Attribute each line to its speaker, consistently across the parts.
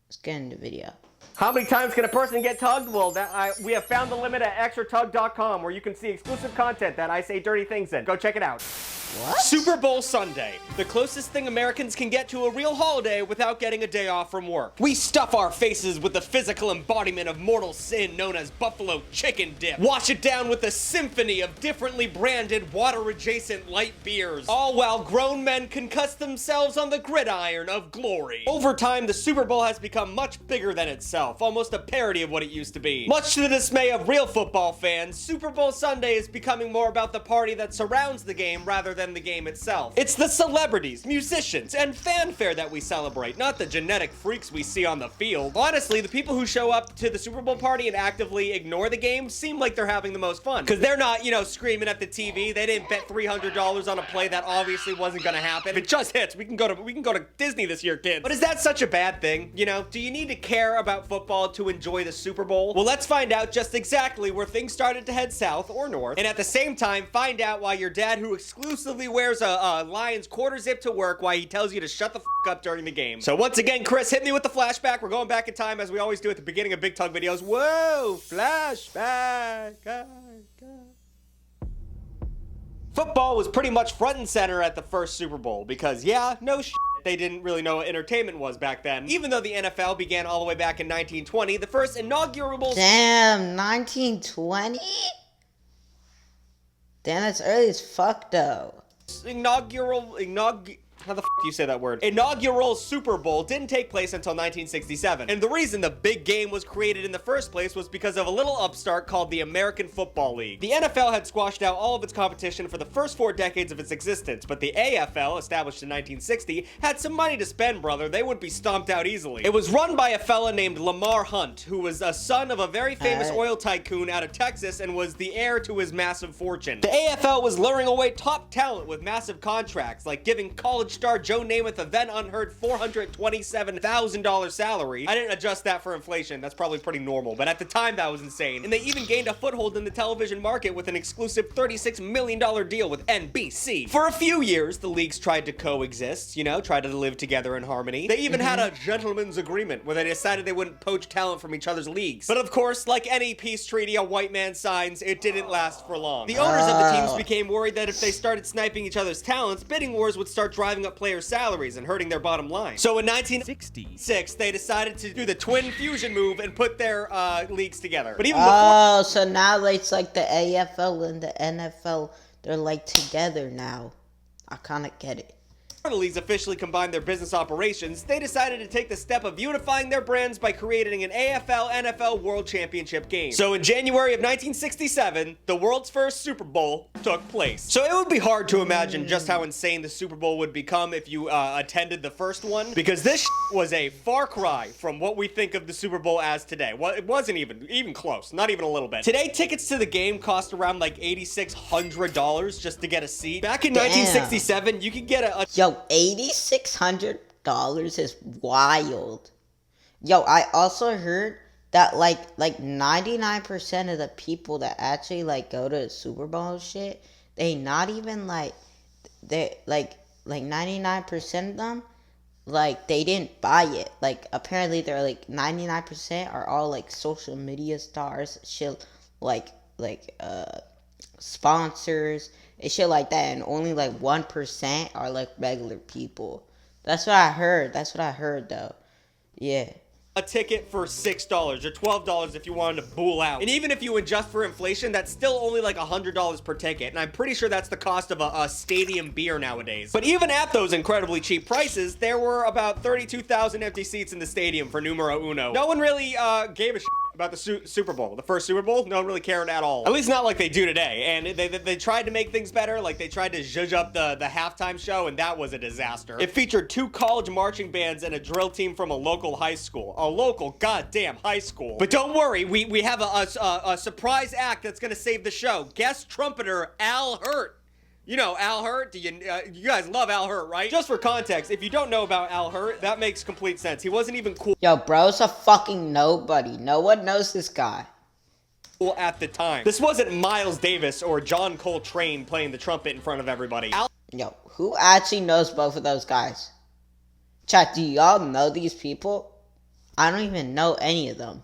Speaker 1: Let's get into the video.
Speaker 2: How many times can a person get tugged? Well, we have found the limit at extratug.com, where you can see exclusive content that I say dirty things in. Go check it out.
Speaker 1: What?
Speaker 3: Super Bowl Sunday, the closest thing Americans can get to a real holiday without getting a day off from work. We stuff our faces with the physical embodiment of mortal sin known as buffalo chicken dip. Wash it down with a symphony of differently branded water-adjacent light beers, all while grown men concuss themselves on the gridiron of glory. Over time, the Super Bowl has become much bigger than itself, almost a parody of what it used to be. Much to the dismay of real football fans, Super Bowl Sunday is becoming more about the party that surrounds the game rather than the game itself. It's the celebrities, musicians, and fanfare that we celebrate, not the genetic freaks we see on the field. Honestly, the people who show up to the Super Bowl party and actively ignore the game seem like they're having the most fun. Because they're not, screaming at the TV. They didn't bet $300 on a play that obviously wasn't gonna happen. If it just hits, we can go to Disney this year, kids. But is that such a bad thing? Do you need to care about football to enjoy the Super Bowl? Well, let's find out just exactly where things started to head south or north, and at the same time, find out why your dad, who exclusively wears a Lions quarter zip to work, why he tells you to shut the f up during the game. So once again, Chris, hit me with the flashback. We're going back in time as we always do at the beginning of Big Tug videos. Whoa, flashback. Football was pretty much front and center at the first Super Bowl because, yeah, no shit, they didn't really know what entertainment was back then. Even though the NFL began all the way back in 1920, the first inaugural...
Speaker 1: Damn, 1920? Damn, that's early as fuck, though.
Speaker 3: How the f do you say that word? Inaugural Super Bowl didn't take place until 1967. And the reason the big game was created in the first place was because of a little upstart called the American Football League. The NFL had squashed out all of its competition for the first 4 decades of its existence, but the AFL, established in 1960, had some money to spend, brother. They wouldn't be stomped out easily. It was run by a fella named Lamar Hunt, who was a son of a very famous oil tycoon out of Texas and was the heir to his massive fortune. The AFL was luring away top talent with massive contracts, like giving college star Joe Namath a then unheard $427,000 salary. I didn't adjust that for inflation. That's probably pretty normal, but at the time that was insane. And they even gained a foothold in the television market with an exclusive $36 million deal with NBC. For a few years, the leagues tried to coexist, tried to live together in harmony. They even had a gentleman's agreement where they decided they wouldn't poach talent from each other's leagues. But of course, like any peace treaty a white man signs, it didn't last for long. The owners of the teams became worried that if they started sniping each other's talents, bidding wars would start driving up players' salaries and hurting their bottom line. So in 1966, they decided to do the twin fusion move and put their leagues together. But even before...
Speaker 1: so now it's like the AFL and the NFL, they're like together now. I kind of get it.
Speaker 3: The leagues officially combined their business operations, they decided to take the step of unifying their brands by creating an AFL-NFL World Championship game. So in January of 1967, the world's first Super Bowl took place. So it would be hard to imagine just how insane the Super Bowl would become if you attended the first one, because this was a far cry from what we think of the Super Bowl as today. Well, it wasn't even close, not even a little bit. Today, tickets to the game cost around like $8,600 just to get a seat. Back in 1967, you could get a
Speaker 1: Yo, $8,600 is wild. Yo, I also heard that like 99% of the people that actually like go to the Super Bowl shit, they not even like 99% of them, like they didn't buy it. Like apparently they're like 99% are all like social media stars, shit, like sponsors and shit like that, and only like 1% are like regular people. That's what I heard. Though. Yeah.
Speaker 3: A ticket for $6 or $12 if you wanted to bool out. And even if you adjust for inflation, that's still only like $100 per ticket. And I'm pretty sure that's the cost of a stadium beer nowadays. But even at those incredibly cheap prices, there were about 32,000 empty seats in the stadium for numero uno. No one really gave a shit about the Super Bowl. The first Super Bowl, no one really cared at all. At least not like they do today. And they tried to make things better. Like they tried to zhuzh up the halftime show, and that was a disaster. It featured 2 college marching bands and a drill team from a local high school. A local goddamn high school. But don't worry, we have a surprise act that's gonna save the show. Guest trumpeter Al Hirt. You know Al Hirt? You guys love Al Hirt, right? Just for context, if you don't know about Al Hirt, that makes complete sense. He wasn't even cool.
Speaker 1: Yo, bro's a fucking nobody. No one knows this guy.
Speaker 3: At the time. This wasn't Miles Davis or John Coltrane playing the trumpet in front of everybody.
Speaker 1: Yo, who actually knows both of those guys? Chat, do y'all know these people? I don't even know any of them.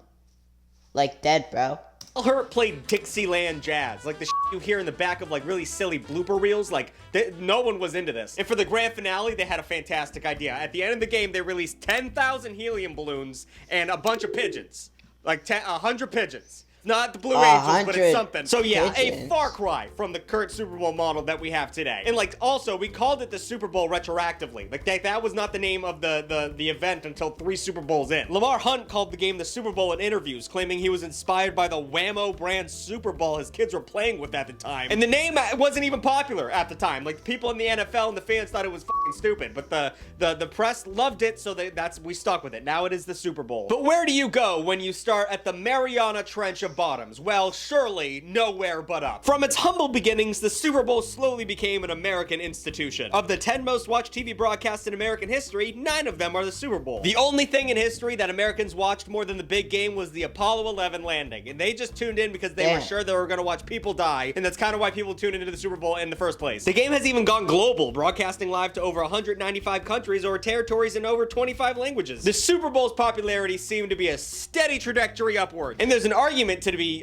Speaker 1: Like, dead, bro.
Speaker 3: Hurt played Dixieland Jazz, like the shit you hear in the back of like really silly blooper reels. Like no one was into this. And for the grand finale, they had a fantastic idea. At the end of the game, they released 10,000 helium balloons and a bunch of pigeons, like 100 pigeons. Not the Blue Angels, but it's something. So yeah,
Speaker 1: pigeons.
Speaker 3: a far cry from the current Super Bowl model that we have today. And like, also, we called it the Super Bowl retroactively. Like that was not the name of the event until 3 Super Bowls in. Lamar Hunt called the game the Super Bowl in interviews, claiming he was inspired by the Whammo brand Super Bowl his kids were playing with at the time. And the name wasn't even popular at the time. Like, people in the NFL and the fans thought it was fucking stupid, but the press loved it, so we stuck with it. Now it is the Super Bowl. But where do you go when you start at the Mariana Trench of bottoms? Well, surely nowhere but up. From its humble beginnings, the Super Bowl slowly became an American institution. Of the 10 most watched TV broadcasts in American history, 9 of them are the Super Bowl. The only thing in history that Americans watched more than the big game was the Apollo 11 landing, and they just tuned in because they were sure they were going to watch people die, and that's kind of why people tuned into the Super Bowl in the first place. The game has even gone global, broadcasting live to over 195 countries or territories in over 25 languages. The Super Bowl's popularity seemed to be a steady trajectory upward, and there's an argument to be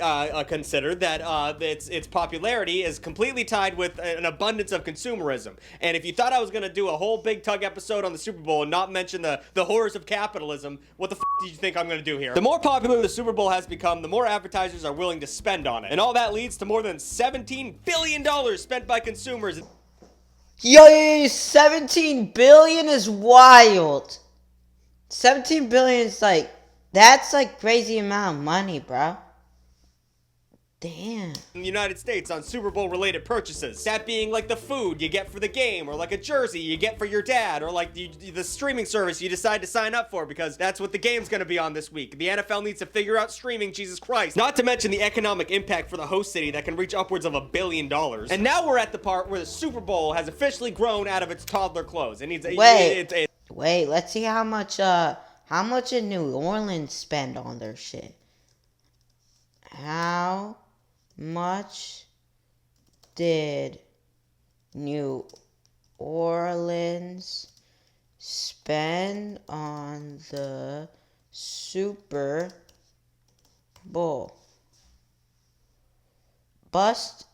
Speaker 3: considered that its popularity is completely tied with an abundance of consumerism. And if you thought I was going to do a whole Big Tug episode on the Super Bowl and not mention the horrors of capitalism, what the f did you think I'm going to do here? The more popular the Super Bowl has become, the more advertisers are willing to spend on it. And all that leads to more than $17 billion spent by consumers.
Speaker 1: Yo, 17 billion is wild. 17 billion is like, that's like crazy amount of money, bro. Damn.
Speaker 3: In the United States on Super Bowl related purchases. That being like the food you get for the game, or like a jersey you get for your dad, or like the streaming service you decide to sign up for because that's what the game's gonna be on this week. The NFL needs to figure out streaming, Jesus Christ. Not to mention the economic impact for the host city that can reach upwards of $1 billion. And now we're at the part where the Super Bowl has officially grown out of its toddler clothes. It needs
Speaker 1: Wait, let's see how much did New Orleans spend on their shit? How much did New Orleans spend on the Super Bowl? Bust.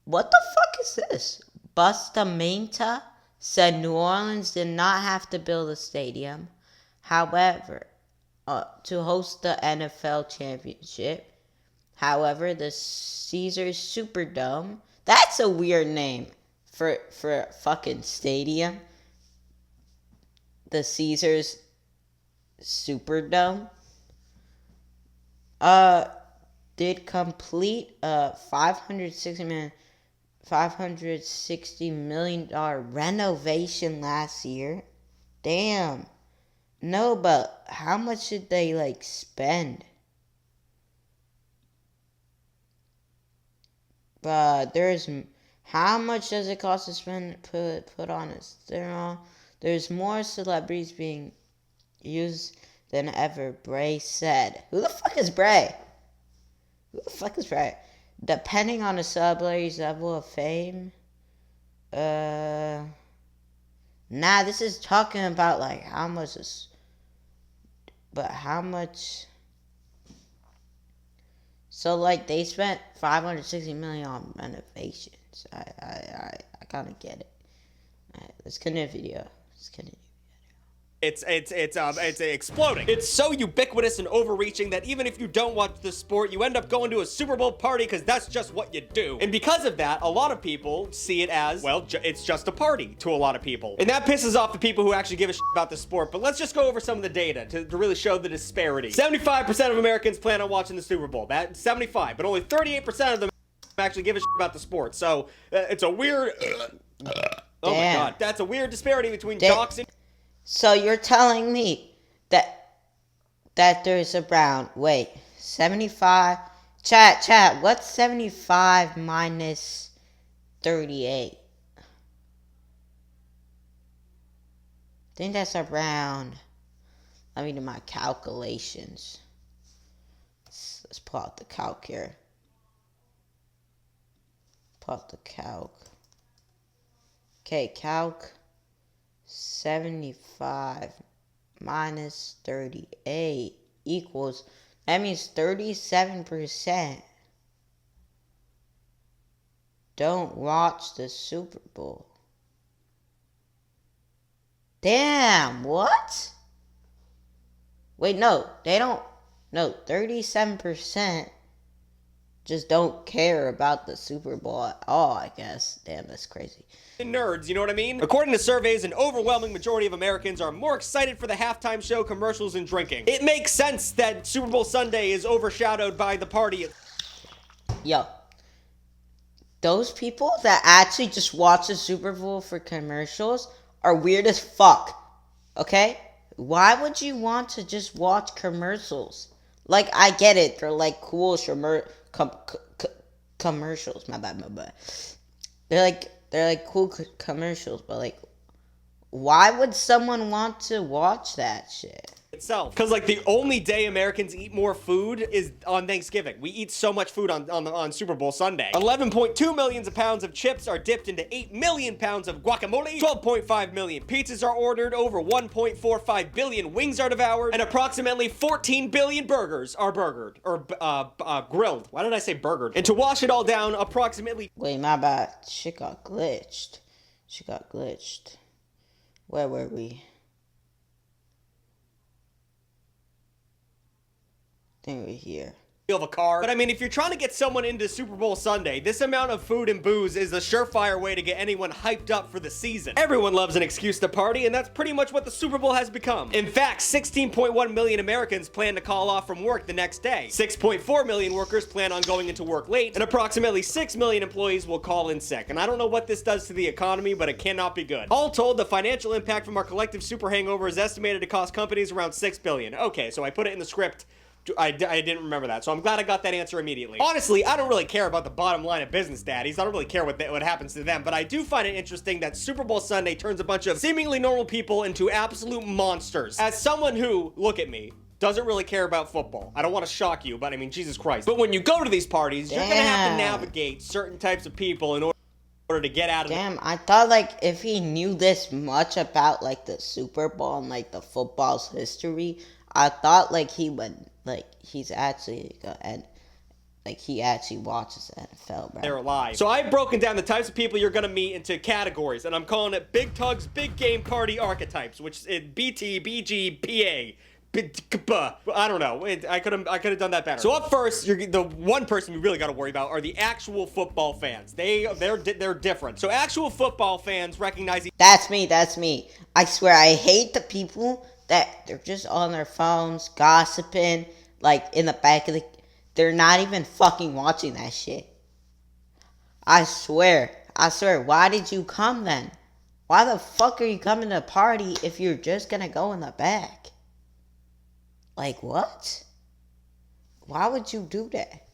Speaker 1: What the fuck is this? Bustamante said New Orleans did not have to build a stadium. However, to host the NFL championship. However, the Caesars Superdome, that's a weird name for a fucking stadium. The Caesars Superdome did complete a $560 million renovation last year. Damn. No, but how much did they, like, spend? But how much does it cost to put on a There's more celebrities being used than ever, Bray said. Who the fuck is Bray? Depending on the celebrity's level of fame, nah, this is talking about, like, how much is... But how much... So, like, they spent $560 million on renovations. I kind of get it. Alright, let's continue the video.
Speaker 3: It's exploding. It's so ubiquitous and overreaching that even if you don't watch the sport, you end up going to a Super Bowl party because that's just what you do. And because of that, a lot of people see it as, well, it's just a party to a lot of people. And that pisses off the people who actually give a shit about the sport. But let's just go over some of the data to really show the disparity. 75% of Americans plan on watching the Super Bowl. That's 75, but only 38% of them actually give a shit about the sport. So it's a weird... Oh my god. That's a weird disparity between jocks and...
Speaker 1: So you're telling me that there's around, 75... Chat, what's 75 minus 38? I think that's around... Let me do my calculations. Let's pull out the calc here. Pull out the calc. Okay, calc. 75 minus 38 equals, that means 37% don't watch the Super Bowl. Damn, what? Wait, no, they don't. No, 37% just don't care about the Super Bowl at all, I guess. Damn, that's crazy.
Speaker 3: Nerds, you know what I mean? According to surveys, an overwhelming majority of Americans are more excited for the halftime show, commercials, and drinking. It makes sense that Super Bowl Sunday is overshadowed by the party.
Speaker 1: Yo, those people that actually just watch the Super Bowl for commercials are weird as fuck. Okay? Why would you want to just watch commercials? Like, I get it. They're like cool commercials. My bad. They're like cool commercials, but like, why would someone want to watch that shit?
Speaker 3: Itself, because like the only day Americans eat more food is on Thanksgiving. We eat so much food on Super Bowl Sunday. 11.2 million pounds of chips are dipped into 8 million pounds of guacamole. 12.5 million pizzas are ordered. Over 1.45 billion wings are devoured, and approximately 14 billion burgers are grilled. Why did I say burgered? And to wash it all down, approximately.
Speaker 1: Wait, my bad. Shit got glitched. Where were we? We're here.
Speaker 3: Of a car. But I mean, if you're trying to get someone into Super Bowl Sunday, this amount of food and booze is a surefire way to get anyone hyped up for the season. Everyone loves an excuse to party, and that's pretty much what the Super Bowl has become. In fact, 16.1 million Americans plan to call off from work the next day. 6.4 million workers plan on going into work late, and approximately 6 million employees will call in sick. And I don't know what this does to the economy, but it cannot be good. All told, the financial impact from our collective super hangover is estimated to cost companies around $6 billion. Okay, so I put it in the script. I didn't remember that, so I'm glad I got that answer immediately. Honestly, I don't really care about the bottom line of business daddies. I don't really care what happens to them, but I do find it interesting that Super Bowl Sunday turns a bunch of seemingly normal people into absolute monsters. As someone who, look at me, doesn't really care about football. I don't want to shock you, but I mean, Jesus Christ. But when you go to these parties, you're gonna have to navigate certain types of people in order to get out of
Speaker 1: Damn, I thought like if he knew this much about like the Super Bowl and like the football's history, I thought like he would like he's actually and like he actually watches NFL, bro.
Speaker 3: They're alive. So I've broken down the types of people you're gonna meet into categories, and I'm calling it Big Tug's Big Game Party Archetypes, which is BT, BG, PA. I don't know. I could have done that better. So up first, the one person we really got to worry about are the actual football fans. They're different. So actual football fans recognize.
Speaker 1: That's me. I swear, I hate the people that they're just on their phones gossiping, like in the back of the. They're not even fucking watching that shit. I swear. Why did you come then? Why the fuck are you coming to a party if you're just gonna go in the back? Like, what? Why would you do that?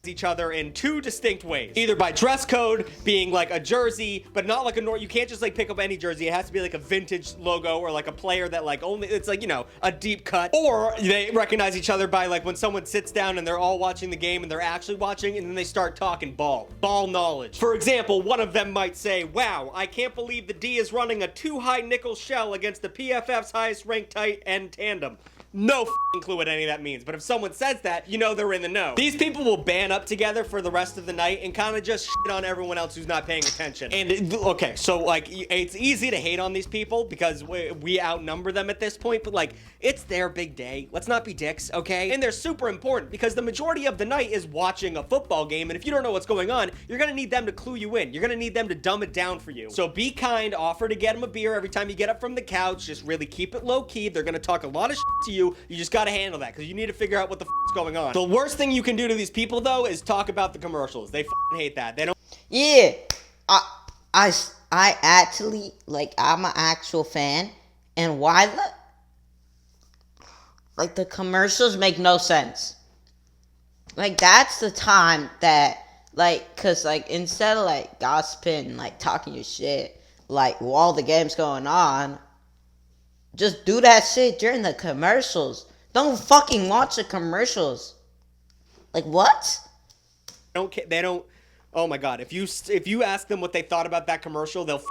Speaker 3: Each other in two distinct ways. Either by dress code, being like a jersey, but not like you can't just like pick up any jersey. It has to be like a vintage logo or like a player that like only, it's like, you know, a deep cut. Or they recognize each other by like when someone sits down and they're all watching the game and they're actually watching, and then they start talking ball knowledge. For example, one of them might say, wow, I can't believe the D is running a 2-high nickel shell against the PFF's highest ranked tight end tandem. No f***ing clue what any of that means, but if someone says that, you know they're in the know. These people will band up together for the rest of the night and kind of just shit on everyone else who's not paying attention. And, okay, so, like, it's easy to hate on these people because we outnumber them at this point, but, like, it's their big day. Let's not be dicks, okay? And they're super important because the majority of the night is watching a football game, and if you don't know what's going on, you're gonna need them to clue you in. You're gonna need them to dumb it down for you. So be kind, offer to get them a beer every time you get up from the couch, just really keep it low-key. They're gonna talk a lot of shit to you. You just gotta handle that because you need to figure out what the is going on. The worst thing you can do to these people, though, is talk about the commercials. They hate that. They don't.
Speaker 1: Yeah, I actually like I'm an actual fan, and why the commercials make no sense. Like that's the time that cause instead of gossiping, talking your shit, while the game's going on. Just do that shit during the commercials. Don't fucking watch the commercials. Like, what?
Speaker 3: They don't. Oh my god! If you ask them what they thought about that commercial, they'll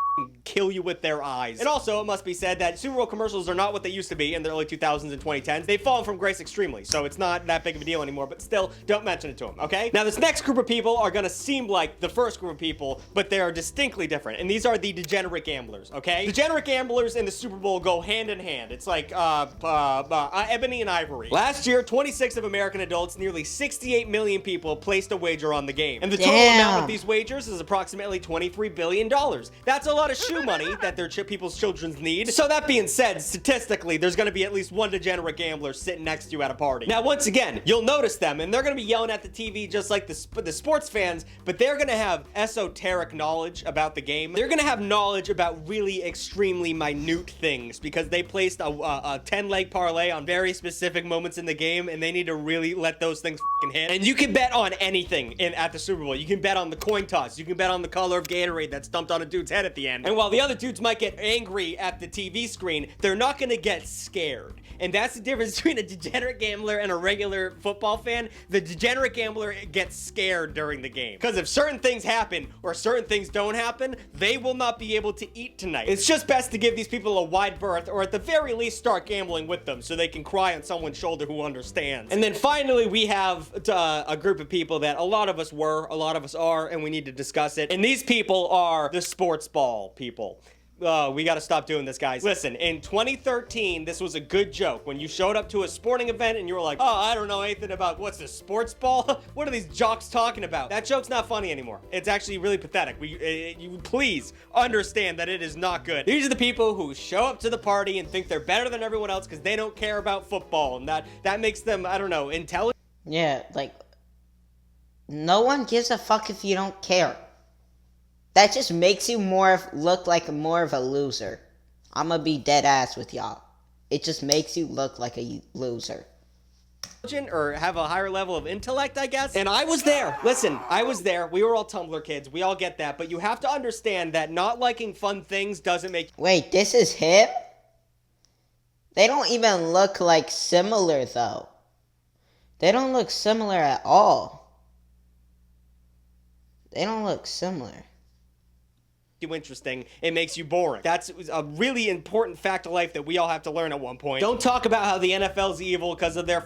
Speaker 3: kill you with their eyes. And also, it must be said that Super Bowl commercials are not what they used to be in the early 2000s and 2010s. They've fallen from grace extremely, so it's not that big of a deal anymore, but still, don't mention it to them, okay? Now, this next group of people are gonna seem like the first group of people, but they are distinctly different, and these are the degenerate gamblers, okay? Degenerate gamblers and the Super Bowl go hand in hand. It's like, ebony and ivory. Last year, 26 of American adults, nearly 68 million people placed a wager on the game. And the total amount of these wagers is approximately $23 billion. That's a lot of shoe money that their people's children need. So that being said, statistically, there's gonna be at least one degenerate gambler sitting next to you at a party. Now, once again, you'll notice them, and they're gonna be yelling at the TV just like the sports fans, but they're gonna have esoteric knowledge about the game. They're gonna have knowledge about really extremely minute things because they placed a 10-leg parlay on very specific moments in the game, and they need to really let those things fucking hit. And you can bet on anything at the Super Bowl. You can bet on the coin toss. You can bet on the color of Gatorade that's dumped on a dude's head at the end. And while the other dudes might get angry at the TV screen, they're not gonna get scared. And that's the difference between a degenerate gambler and a regular football fan. The degenerate gambler gets scared during the game. Because if certain things happen or certain things don't happen, they will not be able to eat tonight. It's just best to give these people a wide berth, or at the very least start gambling with them so they can cry on someone's shoulder who understands. And then finally, we have a group of people that a lot of us were, a lot of us are, and we need to discuss it. And these people are the sports ball people. We gotta stop doing this, guys. Listen, in 2013, this was a good joke. When you showed up to a sporting event and you were like, oh, I don't know anything about what's the sports ball? What are these jocks talking about? That joke's not funny anymore. It's actually really pathetic. You please understand that it is not good. These are the people who show up to the party and think they're better than everyone else because they don't care about football, and that makes them, I don't know, intelligent.
Speaker 1: Yeah, like, no one gives a fuck if you don't care. That just makes you look like more of a loser. I'm gonna be dead ass with y'all. It just makes you look like a loser.
Speaker 3: Or have a higher level of intellect, I guess. And I was there. Listen, I was there. We were all Tumblr kids. We all get that. But you have to understand that not liking fun things doesn't make...
Speaker 1: Wait, this is him? They don't even look like similar, though. They don't look similar at all. They don't look similar.
Speaker 3: Interesting, it makes you boring. That's a really important fact of life that we all have to learn at one point. Don't talk about how the NFL's evil because of their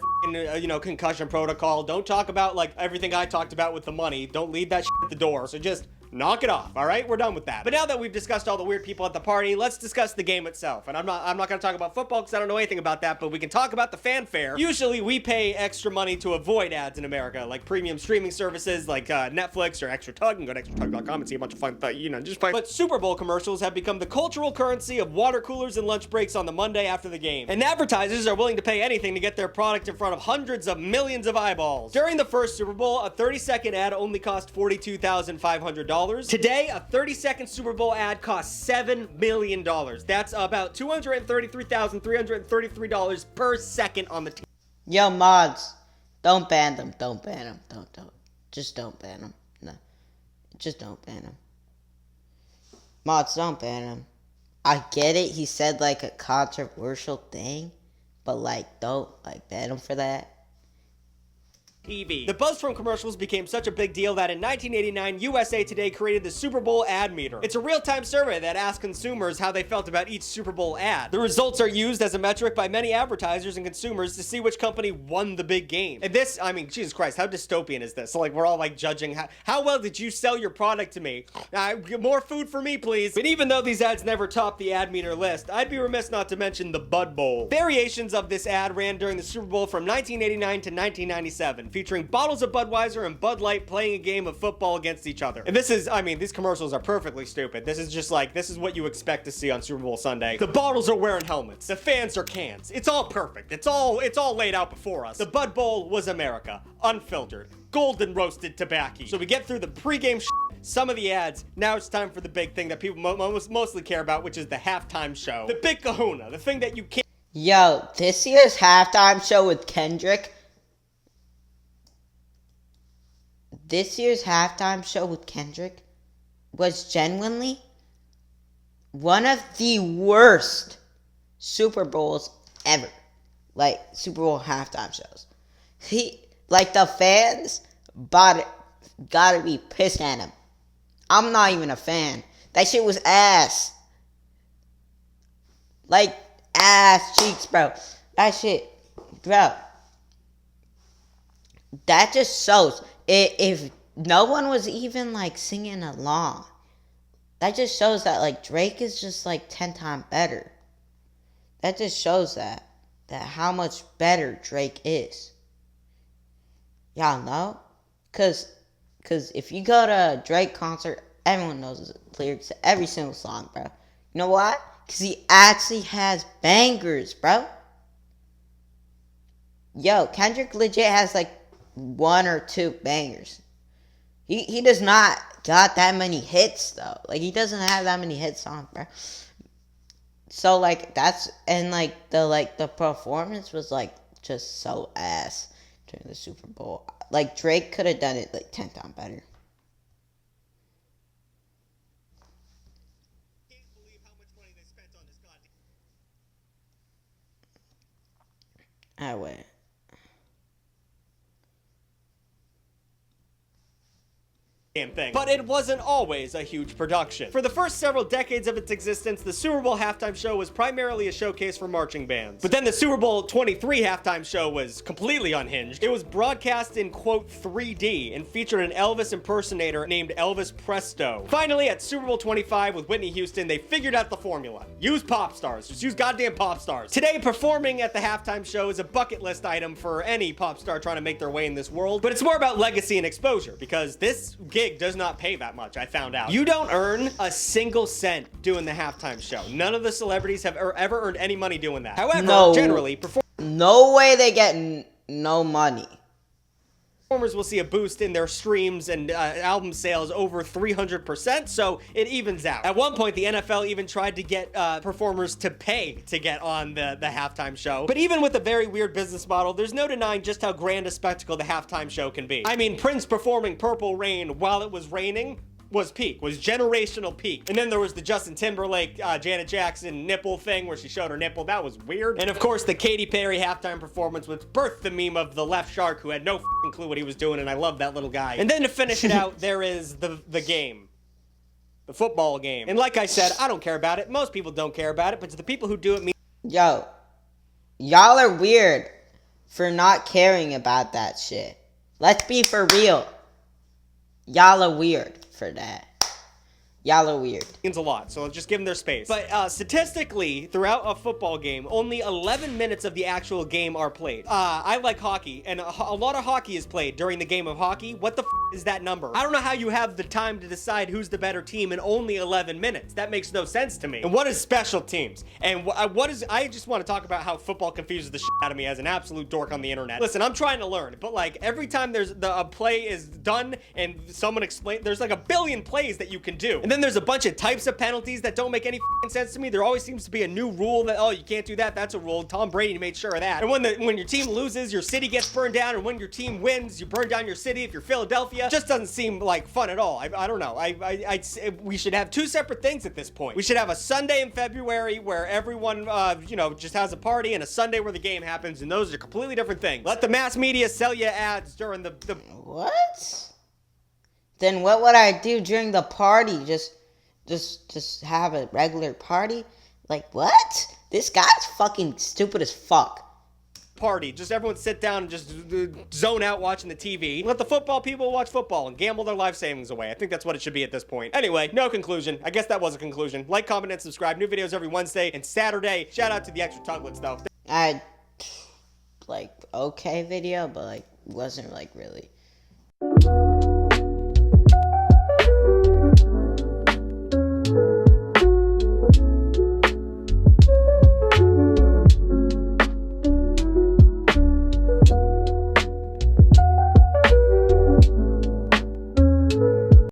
Speaker 3: concussion protocol. Don't talk about like everything I talked about with the money. Don't leave that shit at the door. So just knock it off, all right? We're done with that. But now that we've discussed all the weird people at the party, let's discuss the game itself. And I'm not going to talk about football because I don't know anything about that, but we can talk about the fanfare. Usually, we pay extra money to avoid ads in America, like premium streaming services like Netflix or Extra Tug. And go to extratug.com and see a bunch of fun, just fun. But Super Bowl commercials have become the cultural currency of water coolers and lunch breaks on the Monday after the game. And advertisers are willing to pay anything to get their product in front of hundreds of millions of eyeballs. During the first Super Bowl, a 30-second ad only cost $42,500. Today, a 30-second Super Bowl ad costs $7 million. That's about $233,333 per second on the TV.
Speaker 1: Yo, mods, don't ban them. Don't ban them. Don't. Just don't ban them. No. Just don't ban them. Mods, don't ban him. I get it, he said like a controversial thing, but like, don't like ban him for that.
Speaker 3: TV. The buzz from commercials became such a big deal that in 1989, USA Today created the Super Bowl Ad Meter. It's a real-time survey that asks consumers how they felt about each Super Bowl ad. The results are used as a metric by many advertisers and consumers to see which company won the big game. And this, I mean, Jesus Christ, how dystopian is this? So, like, we're all like judging how well did you sell your product to me? More food for me, please. But even though these ads never topped the Ad Meter list, I'd be remiss not to mention the Bud Bowl. Variations of this ad ran during the Super Bowl from 1989 to 1997. Featuring bottles of Budweiser and Bud Light playing a game of football against each other. And this is, I mean, these commercials are perfectly stupid. This is just like, this is what you expect to see on Super Bowl Sunday. The bottles are wearing helmets. The fans are cans. It's all perfect. It's all laid out before us. The Bud Bowl was America. Unfiltered. Golden roasted tobacco. So we get through the pregame some of the ads. Now it's time for the big thing that people mostly care about, which is the halftime show. The big kahuna. The thing that you can't...
Speaker 1: Yo, this year's halftime show with Kendrick... This year's halftime show with Kendrick was genuinely one of the worst Super Bowls ever. Like, Super Bowl halftime shows. The fans gotta be pissed at him. I'm not even a fan. That shit was ass. Like, ass cheeks, bro. That shit, bro. That just shows. If no one was even, like, singing along, that just shows that, like, Drake is just, like, 10 times better. That just shows that how much better Drake is. Y'all know? Cause if you go to a Drake concert, everyone knows the lyrics to every single song, bro. You know why? Cause he actually has bangers, bro. Yo, Kendrick legit has like 1 or 2 bangers. He does not got that many hits though. Like he doesn't have that many hit songs, bro. So like that's and like the performance was like just so ass during the Super Bowl. Like Drake could have done it like 10 times better.
Speaker 3: Can't believe how much money they spent on this goddamn.
Speaker 1: I wait.
Speaker 3: Thing. But it wasn't always a huge production. For the first several decades of its existence, the Super Bowl halftime show was primarily a showcase for marching bands. But then the Super Bowl 23 halftime show was completely unhinged. It was broadcast in, quote, 3D and featured an Elvis impersonator named Elvis Presto. Finally, at Super Bowl 25 with Whitney Houston, they figured out the formula. Use pop stars. Just use goddamn pop stars. Today, performing at the halftime show is a bucket list item for any pop star trying to make their way in this world, but it's more about legacy and exposure because this gig does not pay that much, I found out. You don't earn a single cent doing the halftime show. None of the celebrities have ever earned any money doing that. However, generally,
Speaker 1: no way they get no money.
Speaker 3: Performers will see a boost in their streams and album sales over 300%, so it evens out. At one point, the NFL even tried to get performers to pay to get on the halftime show. But even with a very weird business model, there's no denying just how grand a spectacle the halftime show can be. I mean, Prince performing Purple Rain while it was raining was generational peak. And then there was the Justin Timberlake, Janet Jackson nipple thing where she showed her nipple. That was weird. And of course, the Katy Perry halftime performance, which birthed the meme of the left shark who had no f***ing clue what he was doing, and I love that little guy. And then to finish it out, there is the game. The football game. And like I said, I don't care about it. Most people don't care about it, but to the people who do it,
Speaker 1: Yo, y'all are weird for not caring about that shit. Let's be for real. Y'all are weird for that. Y'all are weird.
Speaker 3: Means a lot, so just give them their space. But statistically, throughout a football game, only 11 minutes of the actual game are played. I like hockey, and a lot of hockey is played during the game of hockey. What the f is that number? I don't know how you have the time to decide who's the better team in only 11 minutes. That makes no sense to me. And what is special teams? And I just want to talk about how football confuses the shit out of me as an absolute dork on the internet. Listen, I'm trying to learn, but like every time a play is done and someone explains, there's like a billion plays that you can do. And then there's a bunch of types of penalties that don't make any sense to me. There always seems to be a new rule that, oh, you can't do that. That's a rule. Tom Brady made sure of that. And when your team loses, your city gets burned down. And when your team wins, you burn down your city. If you're Philadelphia, it just doesn't seem like fun at all. I don't know. We should have 2 separate things at this point. We should have a Sunday in February where everyone, just has a party, and a Sunday where the game happens. And those are completely different things. Let the mass media sell you ads during the
Speaker 1: What? Then what would I do during the party? Just have a regular party? Like, what? This guy's fucking stupid as fuck.
Speaker 3: Party. Just everyone sit down and just zone out watching the TV. Let the football people watch football and gamble their life savings away. I think that's what it should be at this point. Anyway, no conclusion. I guess that was a conclusion. Like, comment, and subscribe. New videos every Wednesday and Saturday. Shout out to the Extra Tuglets, though.
Speaker 1: Okay video, but like wasn't like really.